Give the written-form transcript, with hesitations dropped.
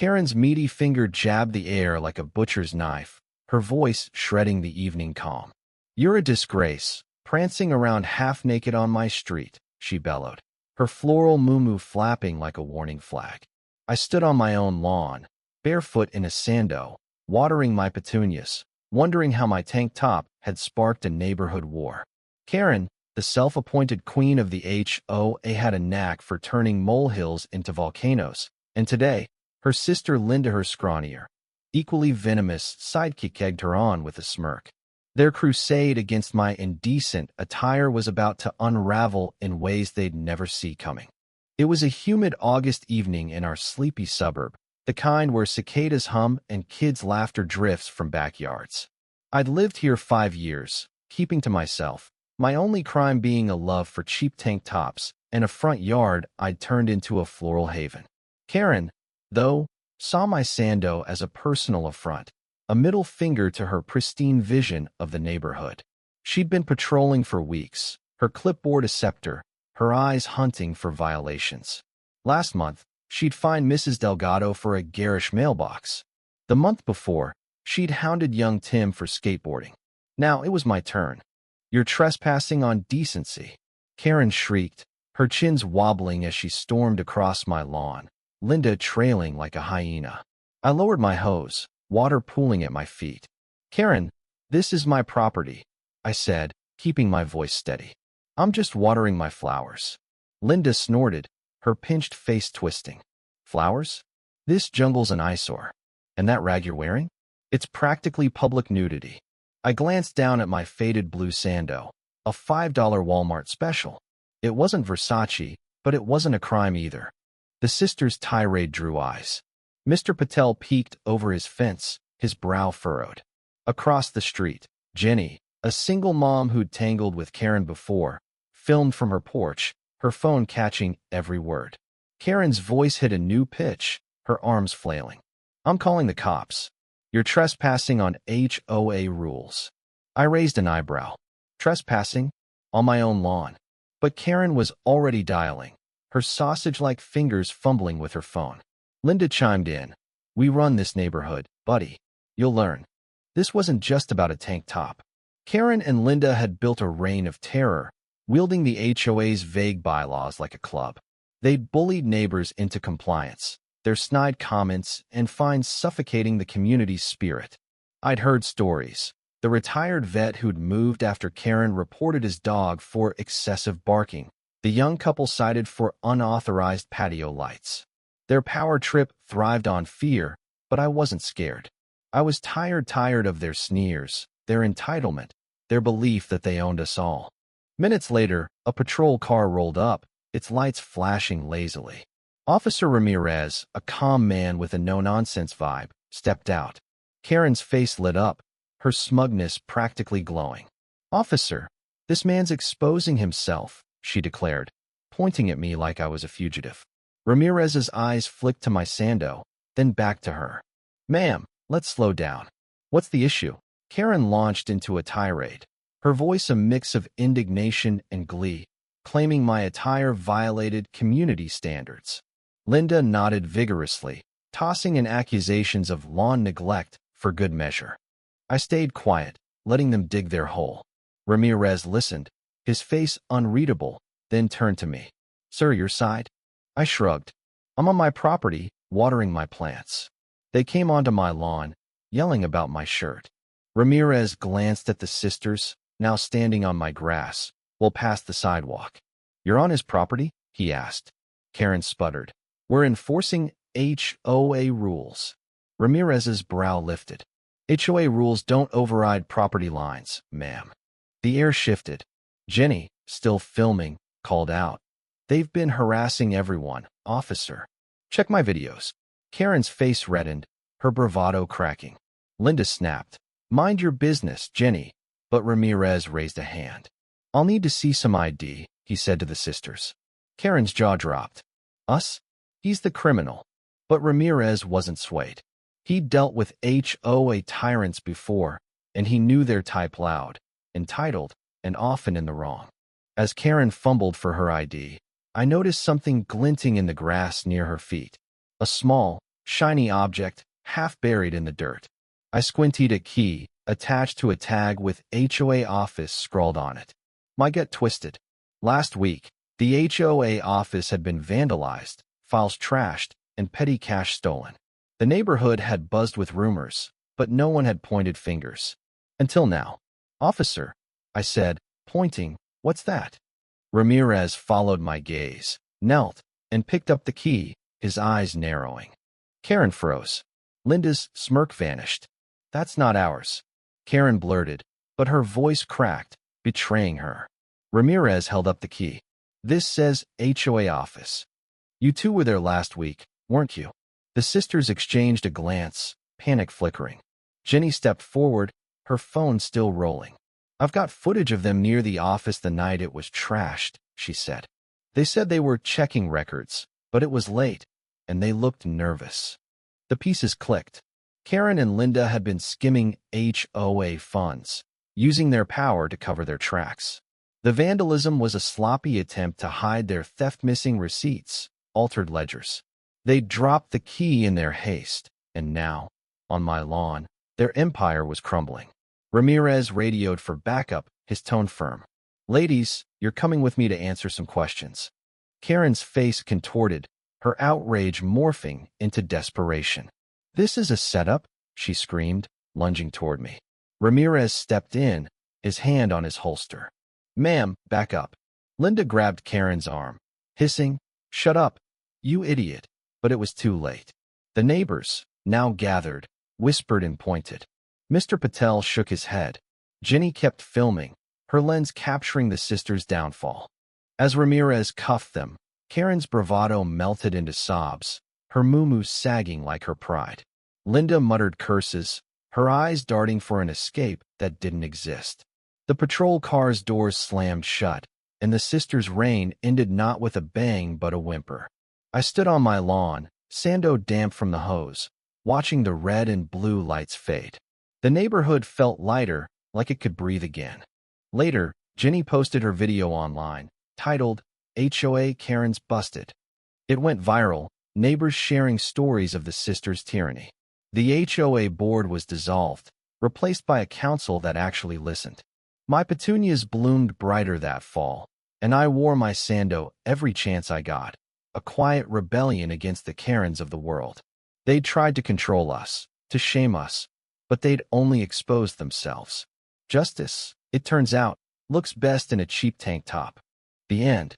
Karen's meaty finger jabbed the air like a butcher's knife, her voice shredding the evening calm. "You're a disgrace, prancing around half-naked on my street," she bellowed, her floral muumuu flapping like a warning flag. I stood on my own lawn, barefoot in a Sando, watering my petunias, wondering how my tank top had sparked a neighborhood war. Karen, the self-appointed queen of the HOA, had a knack for turning molehills into volcanoes, and today, her sister Linda, her scrawnier, equally venomous sidekick, egged her on with a smirk. Their crusade against my indecent attire was about to unravel in ways they'd never see coming. It was a humid August evening in our sleepy suburb, the kind where cicadas hum and kids' laughter drifts from backyards. I'd lived here 5 years, keeping to myself, my only crime being a love for cheap tank tops and a front yard I'd turned into a floral haven. Karen, though, saw my Sando as a personal affront, a middle finger to her pristine vision of the neighborhood. She'd been patrolling for weeks, her clipboard a scepter, her eyes hunting for violations. Last month, she'd fined Mrs. Delgado for a garish mailbox. The month before, she'd hounded young Tim for skateboarding. Now it was my turn. "You're trespassing on decency," Karen shrieked, her chins wobbling as she stormed across my lawn, Linda trailing like a hyena. I lowered my hose, water pooling at my feet. "Karen, this is my property," I said, keeping my voice steady. "I'm just watering my flowers." Linda snorted, her pinched face twisting. "Flowers? This jungle's an eyesore. And that rag you're wearing? It's practically public nudity." I glanced down at my faded blue Sando, a $5 Walmart special. It wasn't Versace, but it wasn't a crime either. The sisters' tirade drew eyes. Mr. Patel peeked over his fence, his brow furrowed. Across the street, Jenny, a single mom who'd tangled with Karen before, filmed from her porch, her phone catching every word. Karen's voice hit a new pitch, her arms flailing. "I'm calling the cops. You're trespassing on HOA rules." I raised an eyebrow. Trespassing? On my own lawn. But Karen was already dialing, her sausage-like fingers fumbling with her phone. Linda chimed in. "We run this neighborhood, buddy. You'll learn." This wasn't just about a tank top. Karen and Linda had built a reign of terror, wielding the HOA's vague bylaws like a club. They'd bullied neighbors into compliance, their snide comments and fines suffocating the community's spirit. I'd heard stories. The retired vet who'd moved after Karen reported his dog for excessive barking. The young couple cited for unauthorized patio lights. Their power trip thrived on fear, but I wasn't scared. I was tired of their sneers, their entitlement, their belief that they owned us all. Minutes later, a patrol car rolled up, its lights flashing lazily. Officer Ramirez, a calm man with a no-nonsense vibe, stepped out. Karen's face lit up, her smugness practically glowing. "Officer, this man's exposing himself," she declared, pointing at me like I was a fugitive. Ramirez's eyes flicked to my Sando, then back to her. "Ma'am, let's slow down. What's the issue?" Karen launched into a tirade, her voice a mix of indignation and glee, claiming my attire violated community standards. Linda nodded vigorously, tossing in accusations of lawn neglect for good measure. I stayed quiet, letting them dig their hole. Ramirez listened, his face unreadable, then turned to me. "Sir, your side?" I shrugged. "I'm on my property, watering my plants." They came onto my lawn, yelling about my shirt. Ramirez glanced at the sisters, now standing on my grass, well past the sidewalk. "You're on his property?" he asked. Karen sputtered. "We're enforcing HOA rules." Ramirez's brow lifted. "HOA rules don't override property lines, ma'am." The air shifted. Jenny, still filming, called out. "They've been harassing everyone, officer. Check my videos." Karen's face reddened, her bravado cracking. Linda snapped. "Mind your business, Jenny." But Ramirez raised a hand. "I'll need to see some ID," he said to the sisters. Karen's jaw dropped. "Us? He's the criminal." But Ramirez wasn't swayed. He'd dealt with HOA tyrants before, and he knew their type: loud, entitled, and often in the wrong. As Karen fumbled for her ID, I noticed something glinting in the grass near her feet. A small, shiny object, half buried in the dirt. I squinted at a key, attached to a tag with HOA office scrawled on it. My gut twisted. Last week, the HOA office had been vandalized, files trashed, and petty cash stolen. The neighborhood had buzzed with rumors, but no one had pointed fingers. Until now. Officer, I said, pointing, what's that? Ramirez followed my gaze, knelt, and picked up the key, his eyes narrowing. Karen froze. Linda's smirk vanished. That's not ours. Karen blurted, but her voice cracked, betraying her. Ramirez held up the key. This says HOA office. You two were there last week, weren't you? The sisters exchanged a glance, panic flickering. Jenny stepped forward, her phone still rolling. I've got footage of them near the office the night it was trashed, she said. They said they were checking records, but it was late, and they looked nervous. The pieces clicked. Karen and Linda had been skimming HOA funds, using their power to cover their tracks. The vandalism was a sloppy attempt to hide their theft-missing receipts, altered ledgers. They'd dropped the key in their haste, and now, on my lawn, their empire was crumbling. Ramirez radioed for backup, his tone firm. Ladies, you're coming with me to answer some questions. Karen's face contorted, her outrage morphing into desperation. This is a setup, she screamed, lunging toward me. Ramirez stepped in, his hand on his holster. Ma'am, back up. Linda grabbed Karen's arm, hissing, shut up, you idiot. But it was too late. The neighbors, now gathered, whispered and pointed. Mr. Patel shook his head. Jenny kept filming, her lens capturing the sisters' downfall. As Ramirez cuffed them, Karen's bravado melted into sobs, her muumuu sagging like her pride. Linda muttered curses, her eyes darting for an escape that didn't exist. The patrol car's doors slammed shut, and the sisters' reign ended not with a bang but a whimper. I stood on my lawn, Sando damp from the hose, watching the red and blue lights fade. The neighborhood felt lighter, like it could breathe again. Later, Jenny posted her video online, titled, HOA Karen's Busted. It went viral, neighbors sharing stories of the sisters' tyranny. The HOA board was dissolved, replaced by a council that actually listened. My petunias bloomed brighter that fall, and I wore my Sando every chance I got, a quiet rebellion against the Karens of the world. They'd tried to control us, to shame us, but they'd only exposed themselves. Justice, it turns out, looks best in a cheap tank top. The end.